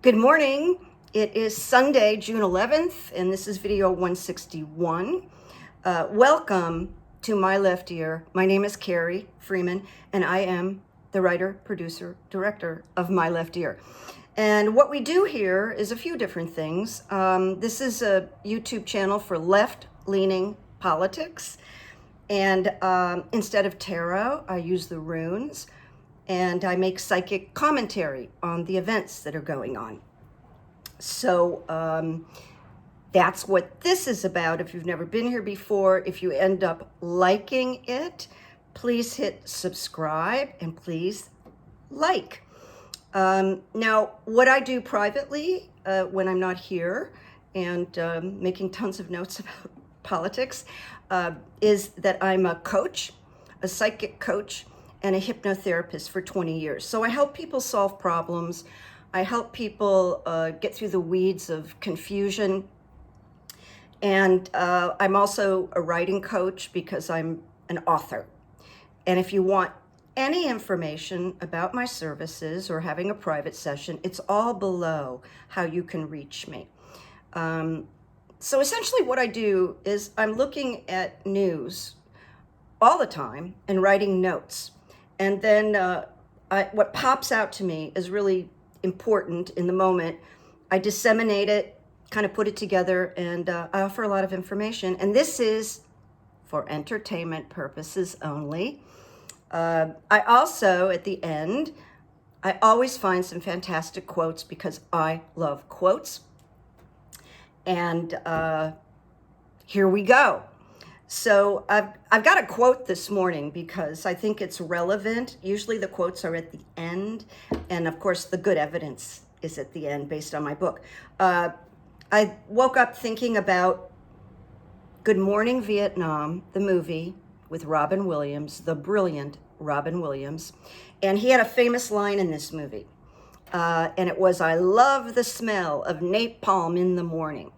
Good morning. It is Sunday, June 11th, and this is video 161. Welcome to My Left Ear. My name is Carrie Freeman, and I am the writer, producer, director of My Left Ear. And what we do here is a few different things. This is a YouTube channel for left-leaning politics. And instead of tarot, I use the runes. And I make psychic commentary on the events that are going on. So that's what this is about. If you've never been here before, if you end up liking it, please hit subscribe and please like. Now, what I do privately when I'm not here and making tons of notes about politics is that I'm a coach, a psychic coach, and a hypnotherapist for 20 years. So I help people solve problems. I help people get through the weeds of confusion. And I'm also a writing coach because I'm an author. And if you want any information about my services or having a private session, it's all below how you can reach me. So essentially what I do is I'm looking at news all the time and writing notes. And then what pops out to me is really important in the moment. I disseminate it, kind of put it together, and I offer a lot of information. And this is for entertainment purposes only. I also, at the end, I always find some fantastic quotes because I love quotes. And here we go. So I've got a quote this morning because I think it's relevant. Usually the quotes are at the end. And of course, the good evidence is at the end based on my book. I woke up thinking about Good Morning Vietnam, the movie with Robin Williams, the brilliant Robin Williams. And he had a famous line in this movie. And it was, "I love the smell of napalm in the morning."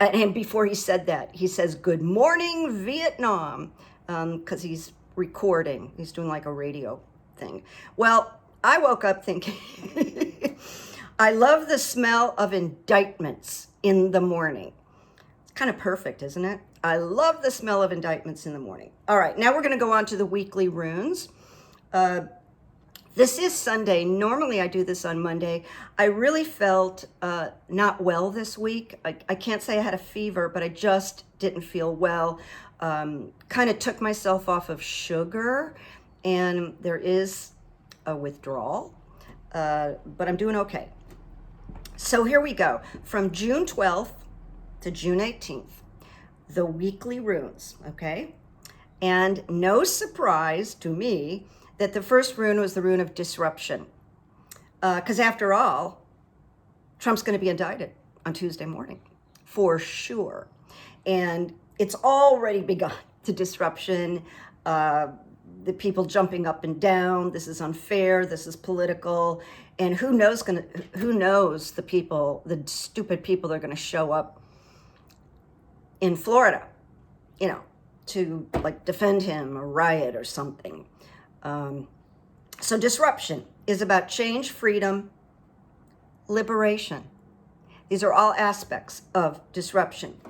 And before he said that, he says, "Good morning, Vietnam," because he's recording. He's doing like a radio thing. Well, I woke up thinking, I love the smell of indictments in the morning. It's kind of perfect, isn't it? I love the smell of indictments in the morning. All right, now we're going to go on to the weekly runes. This is Sunday. Normally I do this on Monday. I really felt not well this week. I can't say I had a fever, but I just didn't feel well. Kind of took myself off of sugar, and there is a withdrawal, but I'm doing okay. So here we go. From June 12th to June 18th, the weekly runes, okay? And no surprise to me that the first rune was the rune of disruption. Because after all, Trump's going to be indicted on Tuesday morning, for sure. And it's already begun, the disruption, the people jumping up and down. This is unfair. This is political. And who knows the people, the stupid people that are going to show up in Florida, to like defend him or riot or something. So disruption is about change, freedom, liberation. These are all aspects of disruption.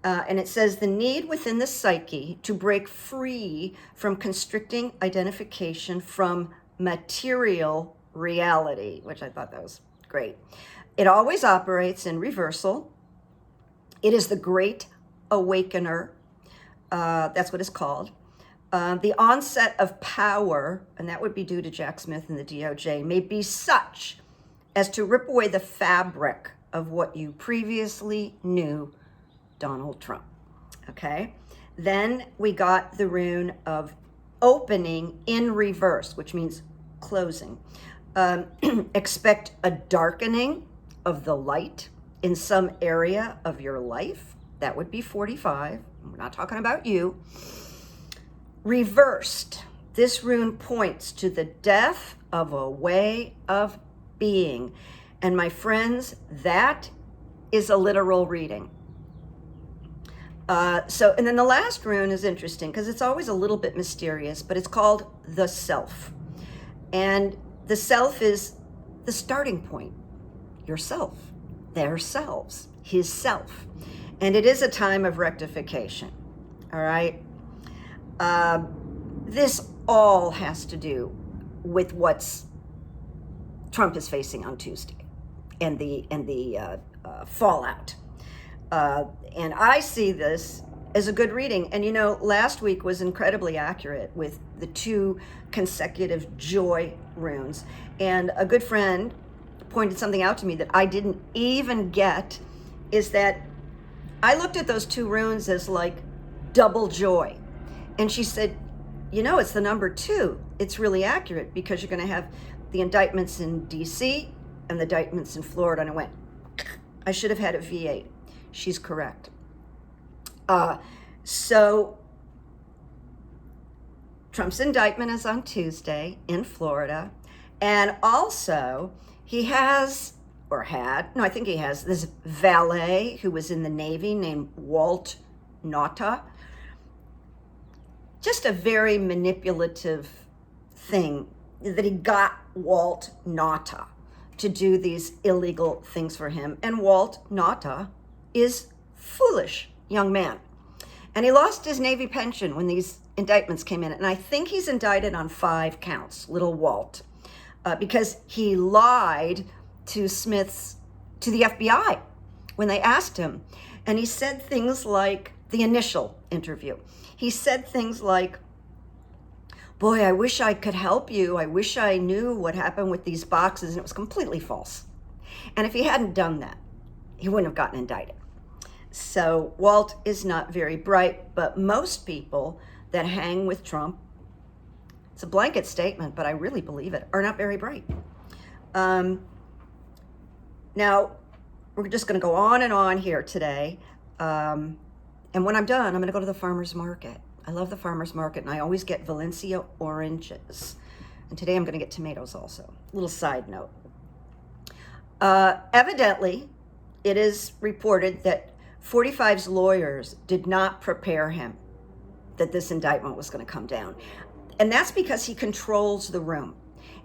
And it says the need within the psyche to break free from constricting identification from material reality, which I thought that was great. It always operates in reversal. It is the great awakener. That's what it's called. The onset of power, and that would be due to Jack Smith and the DOJ, may be such as to rip away the fabric of what you previously knew Donald Trump, okay? Then we got the rune of opening in reverse, which means closing. Expect a darkening of the light in some area of your life. That would be 45. We're not talking about you. Reversed, this rune points to the death of a way of being. And my friends, that is a literal reading. And then the last rune is interesting because it's always a little bit mysterious, but it's called the self. And the self is the starting point. yourself, their selves, his self. And it is a time of rectification, all right? This all has to do with what's Trump is facing on Tuesday and the fallout. And I see this as a good reading. And you know, last week was incredibly accurate with the 2 consecutive joy runes. And a good friend pointed something out to me that I didn't even get, is that I looked at those 2 runes as like double joy. And she said, you know, it's the number 2. It's really accurate because you're going to have the indictments in DC and the indictments in Florida. And I went, I should have had a V8. She's correct. So Trump's indictment is on Tuesday in Florida. And also he has, or had, no, I think he has, this valet who was in the Navy named Walt Nauta. Just a very manipulative thing that he got Walt Nauta to do these illegal things for him. And Walt Nauta is foolish young man. And he lost his Navy pension when these indictments came in. And I think he's indicted on 5 counts, little Walt, because he lied to the FBI when they asked him. And he said things like, the initial interview, he said things like, boy, I wish I could help you. I wish I knew what happened with these boxes. And it was completely false. And if he hadn't done that, he wouldn't have gotten indicted. So Walt is not very bright, but most people that hang with Trump, it's a blanket statement, but I really believe it, are not very bright. Now, we're just going to go on and on here today. And when I'm done, I'm going to go to the farmer's market. I love the farmer's market, and I always get Valencia oranges. And today I'm going to get tomatoes also. Little side note. Evidently, it is reported that 45's lawyers did not prepare him that this indictment was going to come down. And that's because he controls the room.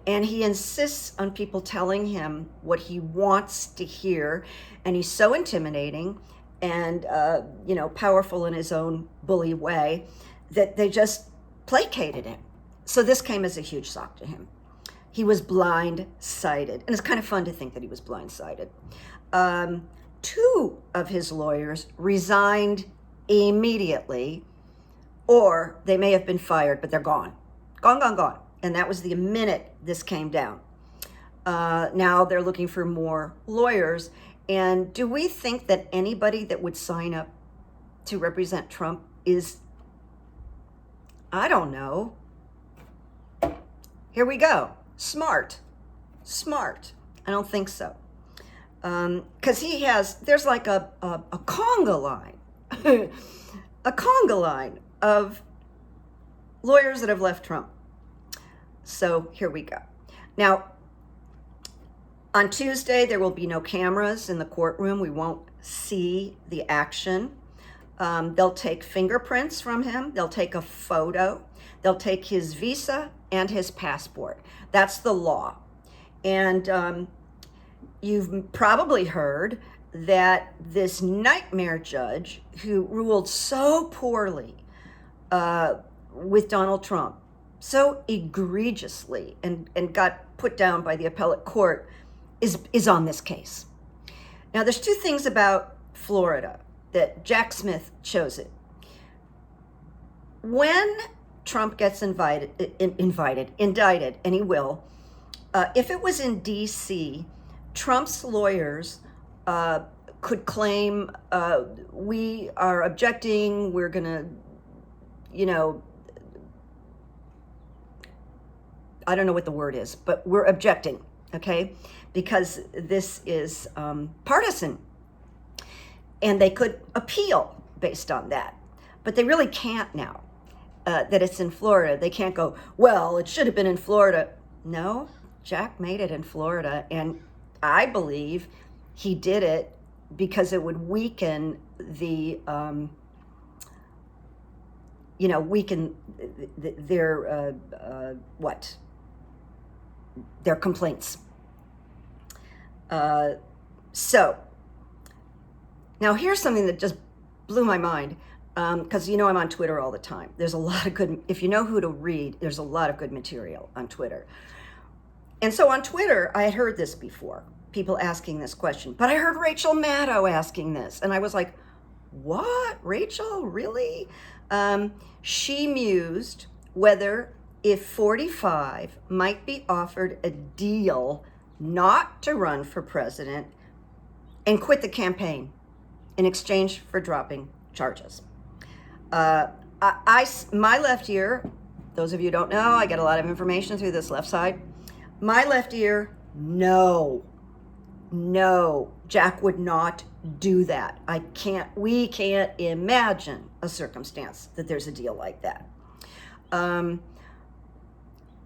And he insists on people telling him what he wants to hear. And he's so intimidating and, powerful in his own bully way that they just placated him. So this came as a huge shock to him. He was blindsided. And it's kind of fun to think that he was blindsided. 2 of his lawyers resigned immediately, or they may have been fired, but they're gone. Gone. And that was the minute this came down. Now they're looking for more lawyers. And do we think that anybody that would sign up to represent Trump is, I don't know. Here we go. Smart. I don't think so. Because there's like a conga line, a conga line of lawyers that have left Trump. So here we go. Now, on Tuesday, there will be no cameras in the courtroom. We won't see the action. They'll take fingerprints from him. They'll take a photo. They'll take his visa and his passport. That's the law. And you've probably heard that this nightmare judge who ruled so poorly with Donald Trump, so egregiously, and got put down by the appellate court, is on this case. Now, there's 2 things about Florida that Jack Smith chose it. When Trump gets indicted, and he will, if it was in DC, Trump's lawyers could claim, we are objecting, we're gonna, I don't know what the word is, but we're objecting, okay? Because this is partisan. And they could appeal based on that. But they really can't now that it's in Florida. They can't go, well, it should have been in Florida. No, Jack made it in Florida. And I believe he did it because it would weaken the, their complaints. So now here's something that just blew my mind, because you know I'm on Twitter all the time. There's a lot of good, if you know who to read, there's a lot of good material on Twitter. And so on Twitter, I had heard this before, people asking this question, but I heard Rachel Maddow asking this, and I was like, what? Rachel, really? She mused whether if 45 might be offered a deal not to run for president and quit the campaign in exchange for dropping charges. My left ear, those of you who don't know, I get a lot of information through this left side. My left ear, no, Jack would not do that. We can't imagine a circumstance that there's a deal like that.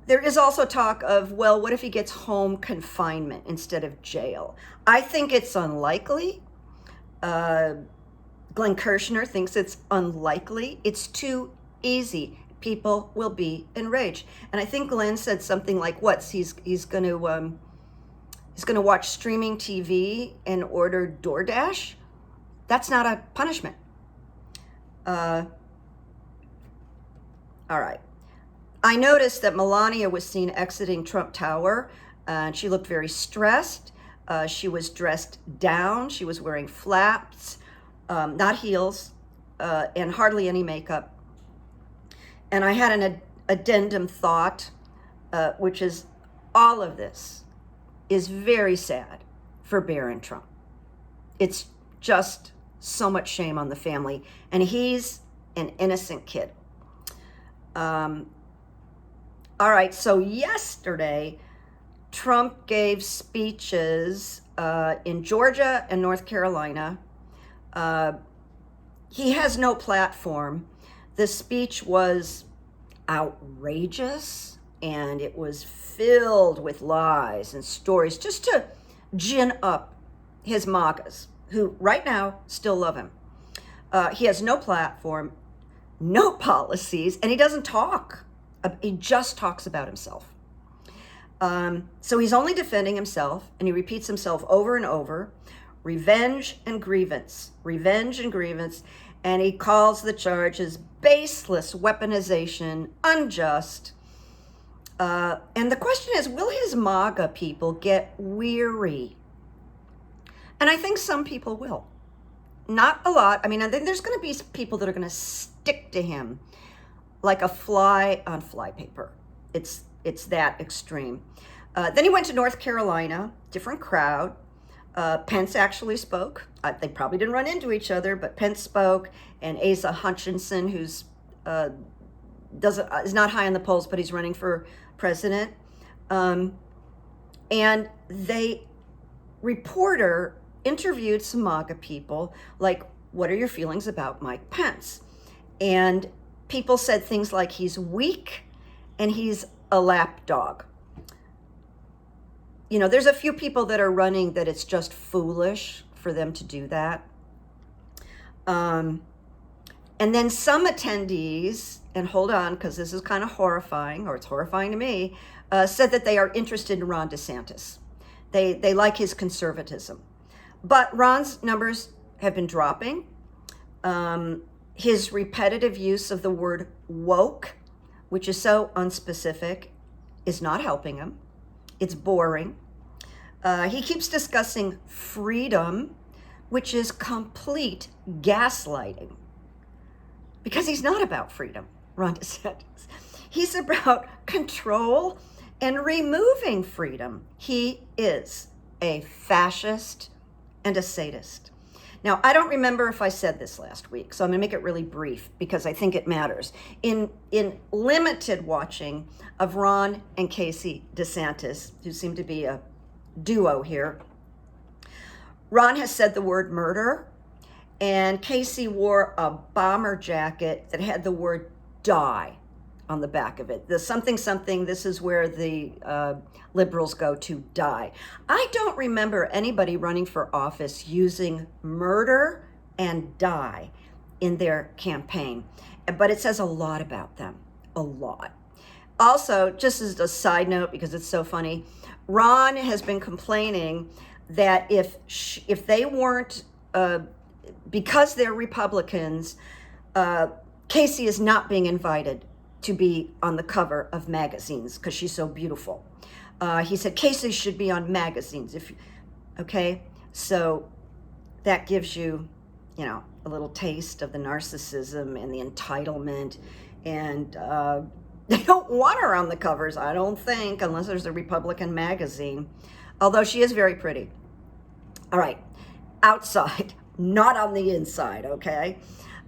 There is also talk of, well, what if he gets home confinement instead of jail? I think it's unlikely. Glenn Kirshner thinks it's unlikely. It's too easy. People will be enraged. And I think Glenn said something like, he's going to watch streaming TV and order DoorDash. That's not a punishment. All right. I noticed that Melania was seen exiting Trump Tower, and she looked very stressed. She was dressed down. She was wearing flaps, not heels, and hardly any makeup. And I had an addendum thought, which is all of this is very sad for Barron Trump. It's just so much shame on the family, and he's an innocent kid. All right, so yesterday, Trump gave speeches in Georgia and North Carolina. He has no platform. The speech was outrageous, and it was filled with lies and stories just to gin up his MAGAs, who right now still love him. He has no platform, no policies, and he doesn't talk. He just talks about himself. So he's only defending himself, and he repeats himself over and over, revenge and grievance, and he calls the charges baseless weaponization, unjust. And the question is, will his MAGA people get weary? And I think some people will. Not a lot. I mean, I think there's going to be people that are going to stick to him like a fly on flypaper. It's that extreme. Then he went to North Carolina, different crowd. Pence actually spoke. They probably didn't run into each other, but Pence spoke, and Asa Hutchinson, who's is not high on the polls, but he's running for president. And reporter interviewed some MAGA people, like, what are your feelings about Mike Pence? And people said things like he's weak and he's a lapdog. You know, there's a few people that are running that it's just foolish for them to do that. And then some attendees, and hold on, because this is kind of horrifying, or it's horrifying to me, said that they are interested in Ron DeSantis. They like his conservatism. But Ron's numbers have been dropping. His repetitive use of the word woke, which is so unspecific, is not helping him. It's boring. He keeps discussing freedom, which is complete gaslighting. Because he's not about freedom, Ron DeSantis. He's about control and removing freedom. He is a fascist and a sadist. Now, I don't remember if I said this last week, so I'm going to make it really brief because I think it matters. In limited watching of Ron and Casey DeSantis, who seem to be a duo here, Ron has said the word murder, and Casey wore a bomber jacket that had the word die on the back of it. The something, this is where the liberals go to die. I don't remember anybody running for office using murder and die in their campaign, but it says a lot about them, a lot. Also, just as a side note, because it's so funny, Ron has been complaining that if they weren't, because they're Republicans, Casey is not being invited to be on the cover of magazines because she's so beautiful. He said Casey should be on magazines. Okay, so that gives you, a little taste of the narcissism and the entitlement, and they don't want her on the covers, I don't think, unless there's a Republican magazine, although she is very pretty. All right, outside, not on the inside, okay?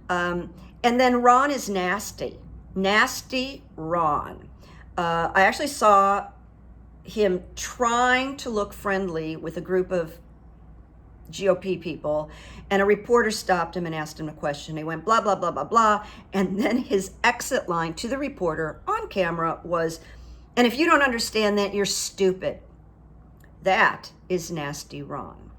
And then Ron is nasty. Nasty Ron. I actually saw him trying to look friendly with a group of GOP people, and a reporter stopped him and asked him a question. He went blah, blah, blah, blah, blah. And then his exit line to the reporter on camera was, and if you don't understand that, you're stupid. That is nasty Ron.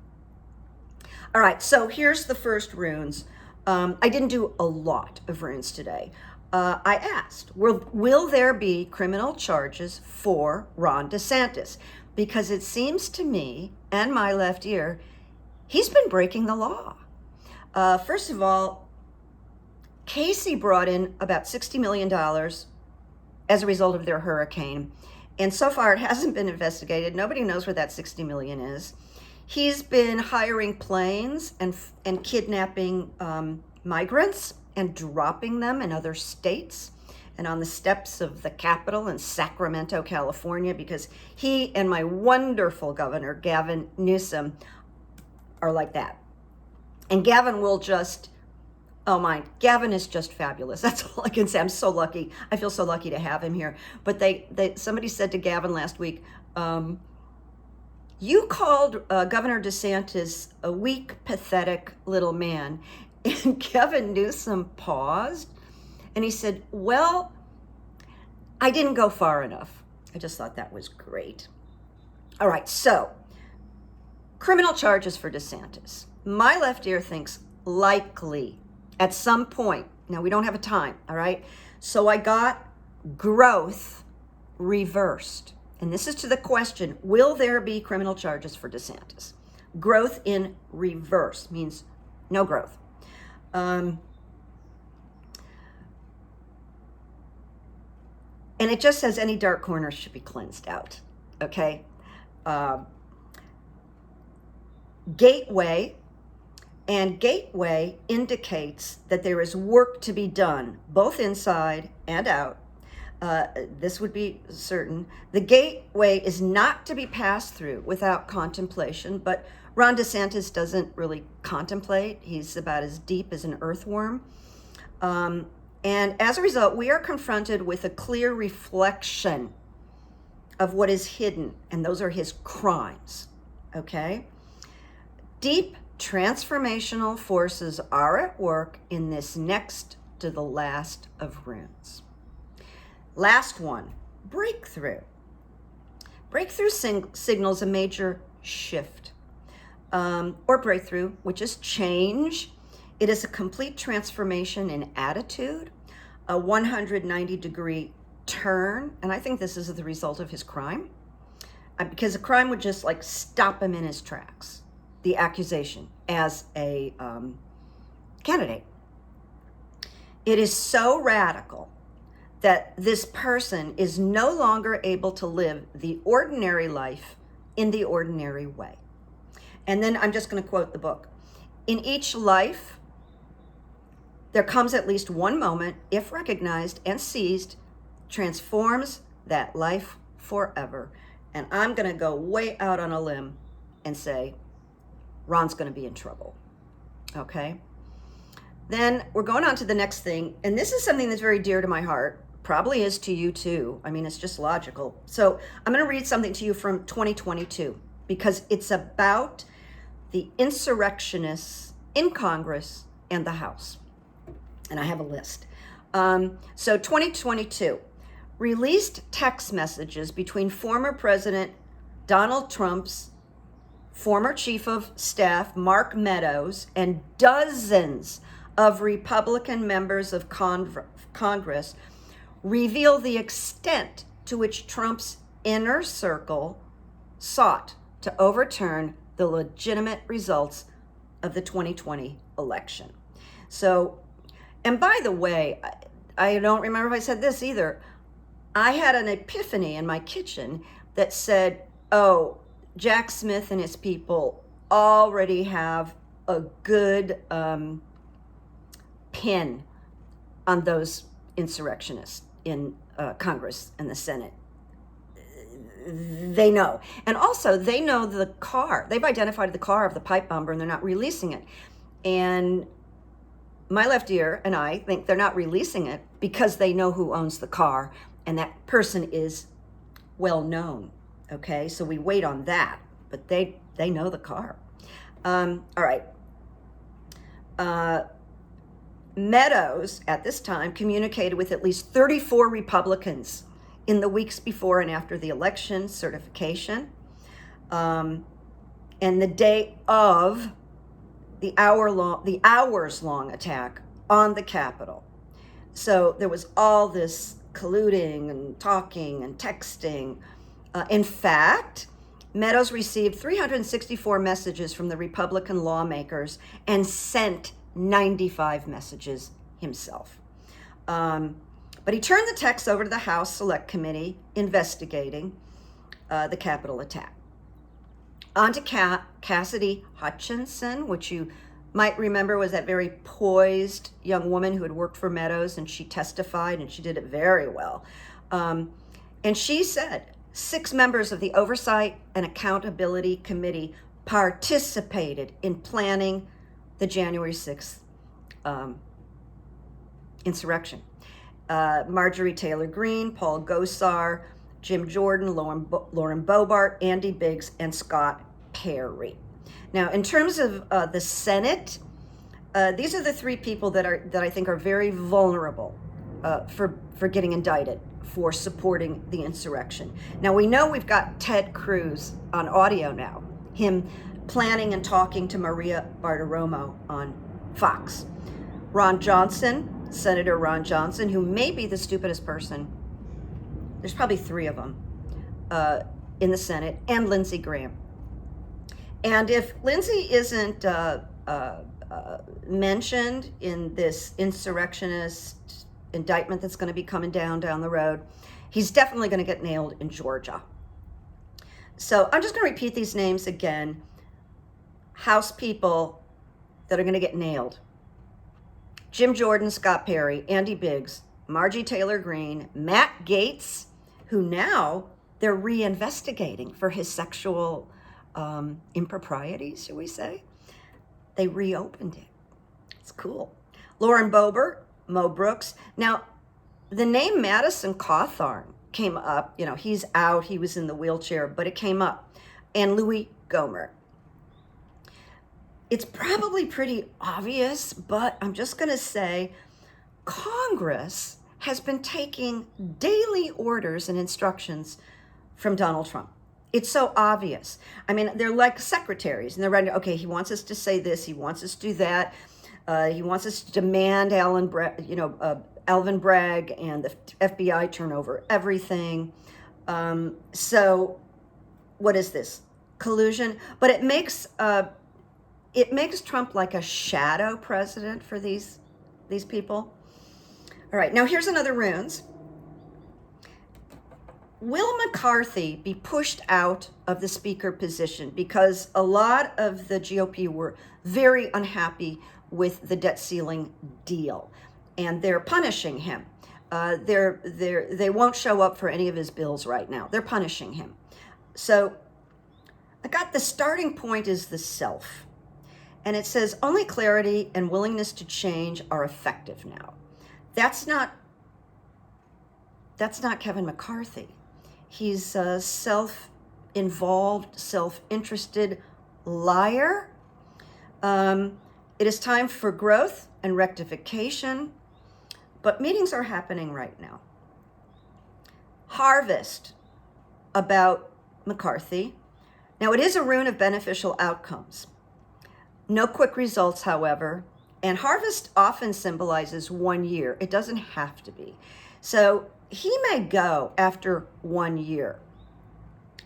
All right, so here's the first runes. I didn't do a lot of runes today. I asked, will there be criminal charges for Ron DeSantis? Because it seems to me, and my left ear, he's been breaking the law. First of all, Casey brought in about $60 million as a result of their hurricane. And so far it hasn't been investigated. Nobody knows where that $60 million is. He's been hiring planes and kidnapping migrants and dropping them in other states and on the steps of the Capitol in Sacramento, California, because he and my wonderful governor, Gavin Newsom, are like that. And Gavin will just, Gavin is just fabulous. That's all I can say. I'm so lucky. I feel so lucky to have him here. But somebody said to Gavin last week, you called Governor DeSantis a weak, pathetic little man. And Gavin Newsom paused and he said, well, I didn't go far enough. I just thought that was great. All right, so criminal charges for DeSantis. My left ear thinks likely at some point. Now, we don't have a time, all right? So I got growth reversed. And this is to the question, will there be criminal charges for DeSantis? Growth in reverse means no growth. And it just says any dark corners should be cleansed out, okay? Gateway, and gateway indicates that there is work to be done, both inside and out. This would be certain. The gateway is not to be passed through without contemplation, but Ron DeSantis doesn't really contemplate. He's about as deep as an earthworm. And as a result, we are confronted with a clear reflection of what is hidden, and those are his crimes, okay? Deep transformational forces are at work in this next to the last of runes. Last one, breakthrough. Breakthrough signals a major shift, or breakthrough, which is change. It is a complete transformation in attitude, a 190-degree turn, and I think this is the result of his crime, because a crime would just like stop him in his tracks, the accusation as a candidate. It is so radical that this person is no longer able to live the ordinary life in the ordinary way. And then I'm just going to quote the book. In each life, there comes at least one moment, if recognized and seized, transforms that life forever. And I'm going to go way out on a limb and say, Ron's going to be in trouble. Okay? Then we're going on to the next thing. And this is something that's very dear to my heart. Probably is to you too. I mean, it's just logical. So I'm going to read something to you from 2022 because it's about the insurrectionists in Congress and the House. And I have a list. So 2022, released text messages between former President Donald Trump's former Chief of Staff, Mark Meadows, and dozens of Republican members of Congress reveal the extent to which Trump's inner circle sought to overturn the legitimate results of the 2020 election. So, and by the way, I don't remember if I said this either. I had an epiphany in my kitchen that said, oh, Jack Smith and his people already have a good pin on those insurrectionists in Congress and the Senate. They know. And also, they know the car. They've identified the car of the pipe bomber, and they're not releasing it. And my left ear and I think they're not releasing it because they know who owns the car, and that person is well known. Okay, so we wait on that, but they know the car. All right. Meadows, at this time, communicated with at least 34 Republicans in the weeks before and after the election certification, and the day of the hours-long attack on the Capitol. So there was all this colluding and talking and texting. In fact, Meadows received 364 messages from the Republican lawmakers and sent 95 messages himself. But he turned the text over to the House Select Committee investigating the Capitol attack. On to Cassidy Hutchinson, which you might remember was that very poised young woman who had worked for Meadows, and she testified, and she did it very well. And she said 6 members of the Oversight and Accountability Committee participated in planning the January 6th insurrection. Marjorie Taylor Greene, Paul Gosar, Jim Jordan, Lauren Boebert, Andy Biggs, and Scott Perry. Now, in terms of the Senate, these are the 3 people that I think are very vulnerable for getting indicted for supporting the insurrection. Now, we know we've got Ted Cruz on audio now, him planning and talking to Maria Bartiromo on Fox. Ron Johnson, Senator Ron Johnson, who may be the stupidest person, there's probably 3 of them in the Senate, and Lindsey Graham. And if Lindsey isn't mentioned in this insurrectionist indictment that's going to be coming down the road, he's definitely going to get nailed in Georgia. So I'm just going to repeat these names again. House people that are going to get nailed: Jim Jordan, Scott Perry, Andy Biggs, Margie Taylor Greene, Matt Gaetz, who now they're reinvestigating for his sexual improprieties, should we say? They reopened it. It's cool. Lauren Boebert, Mo Brooks. Now, the name Madison Cawthorn came up. You know, he's out. He was in the wheelchair, but it came up. And Louis Gohmert. It's probably pretty obvious, but I'm just going to say Congress has been taking daily orders and instructions from Donald Trump. It's so obvious. I mean, they're like secretaries, and they're writing, okay, he wants us to say this, he wants us to do that, he wants us to demand Alvin Bragg and the FBI turn over everything. So what is this? Collusion? But it makes Trump like a shadow president for these people. All right, now here's another runes. Will McCarthy be pushed out of the speaker position? Because a lot of the GOP were very unhappy with the debt ceiling deal, and they're punishing him. They won't show up for any of his bills right now. They're punishing him. So I got the starting point is the self. And it says only clarity and willingness to change are effective now. That's not Kevin McCarthy. He's a self-involved, self-interested liar. It is time for growth and rectification, but meetings are happening right now. Harvest about McCarthy. Now, it is a rune of beneficial outcomes. No quick results, however, and harvest often symbolizes 1 year. It doesn't have to be. So he may go after 1 year,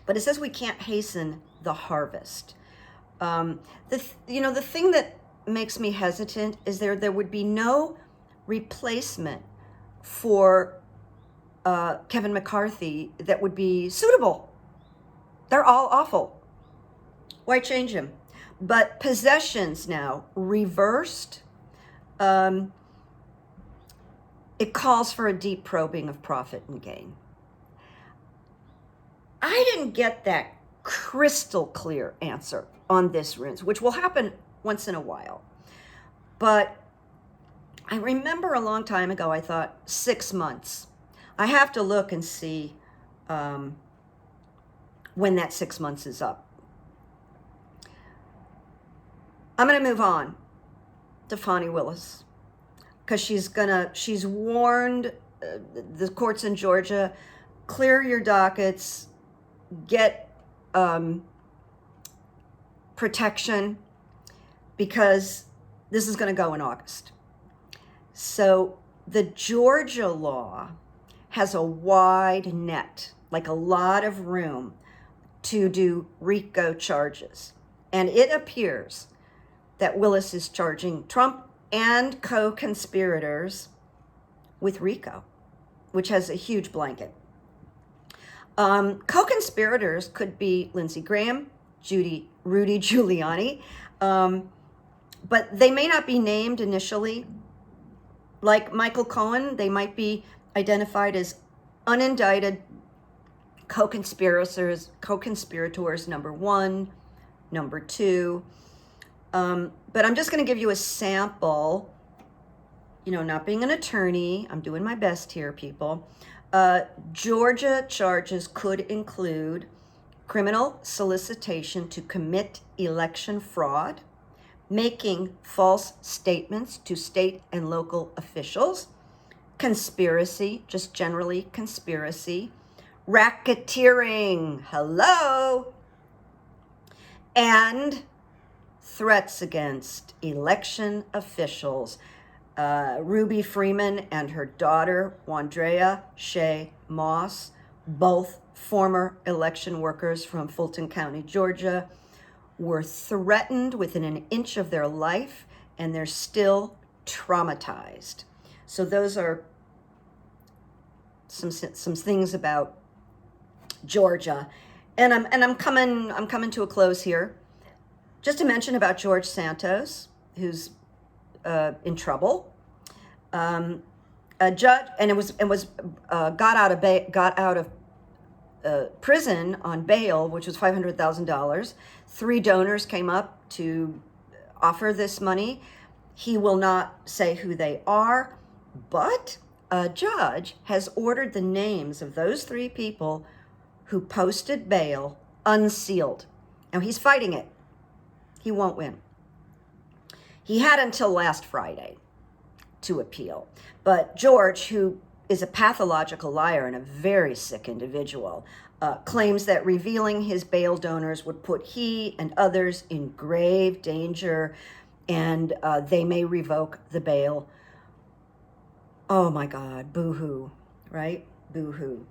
but it says we can't hasten the harvest. The thing that makes me hesitant is there would be no replacement for Kevin McCarthy that would be suitable. They're all awful. Why change him? But possessions now reversed. It calls for a deep probing of profit and gain. I didn't get that crystal clear answer on this runes, which will happen once in a while. But I remember a long time ago, I thought 6 months. I have to look and see when that 6 months is up. I'm going to move on to Fani Willis, because she's warned the courts in Georgia, clear your dockets, get protection, because this is going to go in August. So the Georgia law has a wide net, like a lot of room to do RICO charges. And it appears that Willis is charging Trump and co-conspirators with RICO, which has a huge blanket. Co-conspirators could be Lindsey Graham, Rudy Giuliani, but they may not be named initially. Like Michael Cohen, they might be identified as unindicted co-conspirators number 1, number 2. But I'm just going to give you a sample, not being an attorney. I'm doing my best here, people. Georgia charges could include criminal solicitation to commit election fraud, making false statements to state and local officials, conspiracy, just generally conspiracy, racketeering, hello, and threats against election officials. Ruby Freeman and her daughter, Wandrea Shea Moss, both former election workers from Fulton County, Georgia, were threatened within an inch of their life, and they're still traumatized. So those are some things about Georgia, and I'm coming to a close here. Just to mention about George Santos, who's in trouble. A judge, and it was got out of prison on bail, which was $500,000. 3 donors came up to offer this money. He will not say who they are, but a judge has ordered the names of those 3 people who posted bail unsealed. Now he's fighting it. He won't win. He had until last Friday to appeal. But George, who is a pathological liar and a very sick individual, claims that revealing his bail donors would put he and others in grave danger, and they may revoke the bail. Oh my God, boo-hoo, right? Boo-hoo.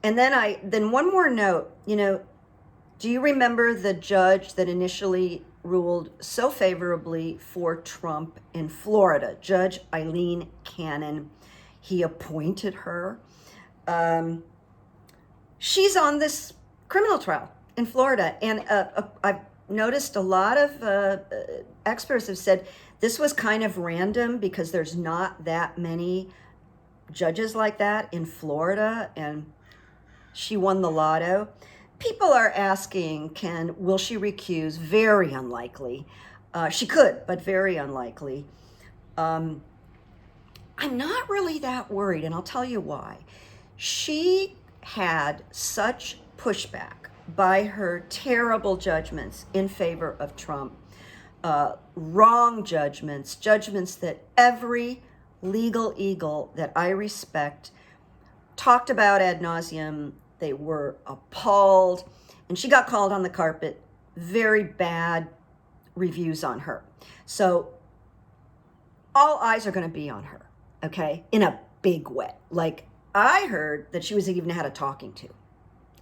And then one more note, do you remember the judge that initially ruled so favorably for Trump in Florida, Judge Eileen Cannon? He appointed her. She's on this criminal trial in Florida, and I've noticed a lot of experts have said this was kind of random because there's not that many judges like that in Florida, and she won the lotto. People are asking, will she recuse? Very unlikely. She could, but very unlikely. I'm not really that worried, and I'll tell you why. She had such pushback by her terrible judgments in favor of Trump, wrong judgments that every legal eagle that I respect talked about ad nauseum. They were appalled, and she got called on the carpet. Very bad reviews on her. So all eyes are going to be on her, okay, in a big way. Like, I heard that she was even had a talking to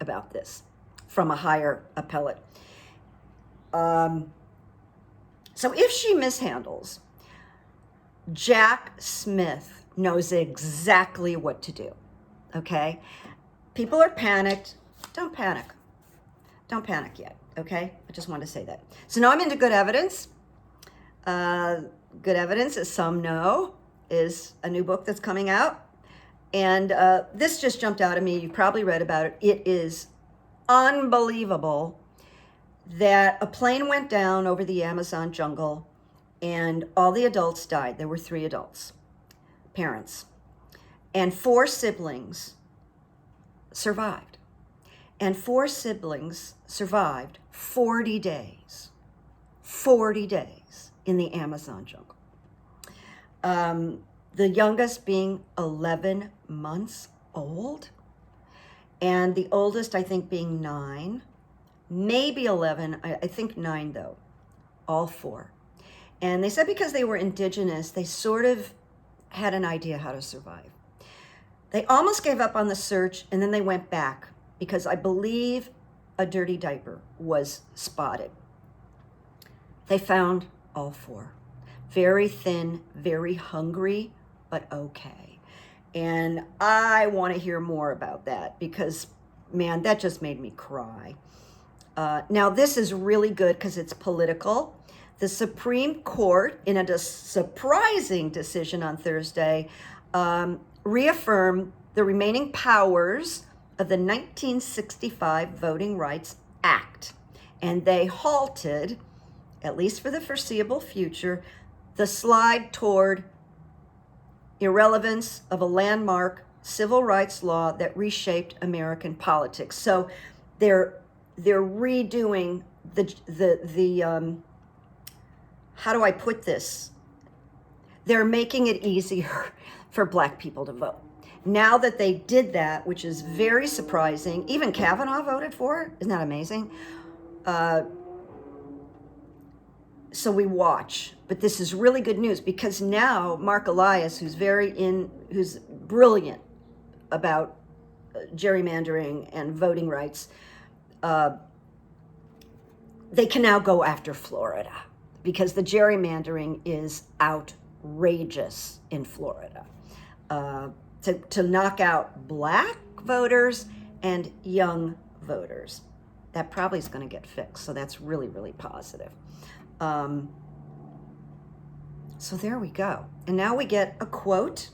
about this from a higher appellate. So if she mishandles, Jack Smith knows exactly what to do, okay? People are panicked. Don't panic. Don't panic yet, okay? I just wanted to say that. So now I'm into good evidence. Good evidence, as some know, is a new book that's coming out. And this just jumped out at me. You probably read about it. It is unbelievable that a plane went down over the Amazon jungle and all the adults died. There were 3 adults, parents, and 4 siblings survived. And 4 siblings survived 40 days. 40 days in the Amazon jungle. The youngest being 11 months old, and the oldest, I think, being 9, maybe 11, I think 9 though, all 4. And they said because they were indigenous, they sort of had an idea how to survive. They almost gave up on the search, and then they went back because I believe a dirty diaper was spotted. They found all 4. Very thin, very hungry, but okay. And I want to hear more about that because, man, that just made me cry. Now, this is really good because it's political. The Supreme Court, in a surprising decision on Thursday, reaffirmed the remaining powers of the 1965 Voting Rights Act. And they halted, at least for the foreseeable future, the slide toward irrelevance of a landmark civil rights law that reshaped American politics. So they're redoing the how do I put this? They're making it easier for Black people to vote. Now that they did that, which is very surprising, even Kavanaugh voted for it. Isn't that amazing? So we watch, but this is really good news because now Mark Elias, who's brilliant about gerrymandering and voting rights, they can now go after Florida because the gerrymandering is outrageous in Florida. To knock out Black voters and young voters. That probably is going to get fixed, so that's really, really positive. So there we go. And now we get a quote.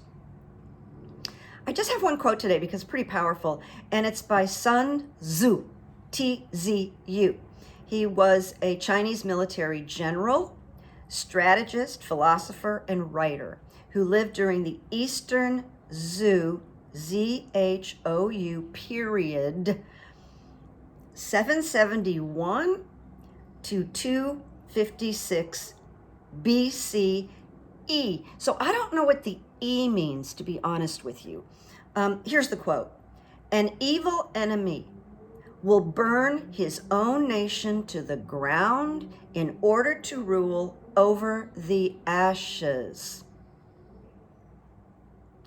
I just have one quote today because it's pretty powerful, and it's by Sun Tzu, T-Z-U. He was a Chinese military general, strategist, philosopher, and writer who lived during the Eastern Zhou, Z-H-O-U period, 771 to 256 BCE. So I don't know what the E means, to be honest with you. Here's the quote. An evil enemy will burn his own nation to the ground in order to rule over the ashes.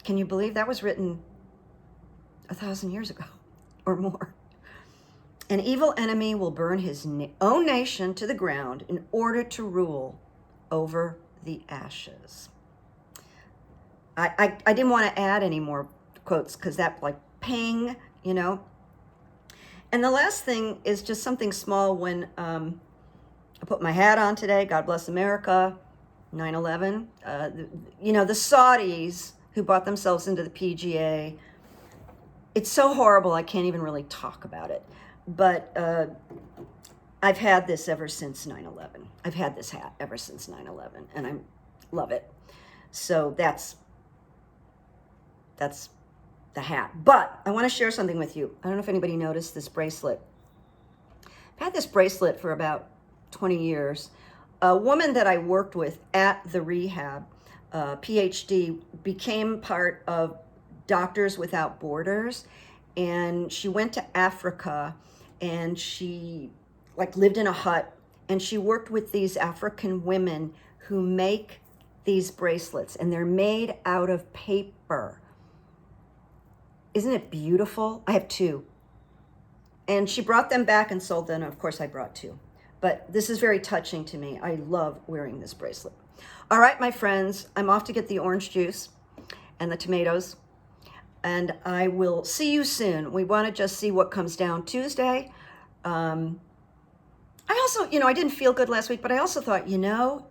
Can you believe that was written 1,000 years ago or more? An evil enemy will burn his own nation to the ground in order to rule over the ashes. I didn't want to add any more quotes because that like ping, you know. And the last thing is just something small. When I put my hat on today, God bless America, 9/11, you know, the Saudis who bought themselves into the PGA. It's so horrible, I can't even really talk about it. But I've had this ever since 9/11. I've had this hat ever since 9/11, and I love it. So that's the hat. But I want to share something with you. I don't know if anybody noticed this bracelet. I've had this bracelet for about 20 years. A woman that I worked with at the rehab, PhD, became part of Doctors Without Borders, and she went to Africa, and she like lived in a hut, and she worked with these African women who make these bracelets, and they're made out of paper. Isn't it beautiful? I have 2. And she brought them back and sold them. Of course, I brought 2. but this is very touching to me. I love wearing this bracelet. All right, my friends, I'm off to get the orange juice and the tomatoes, and I will see you soon. We want to just see what comes down Tuesday. I also, I didn't feel good last week, but I also thought,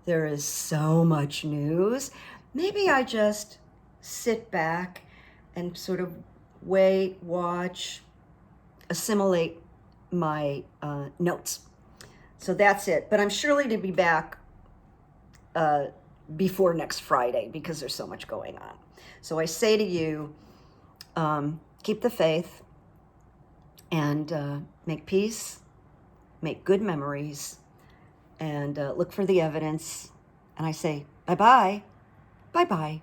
there is so much news. Maybe I just sit back and sort of wait, watch, assimilate my notes. So that's it. But I'm surely to be back before next Friday because there's so much going on. So I say to you, keep the faith and make peace, make good memories, and look for the evidence. And I say, bye-bye, bye-bye.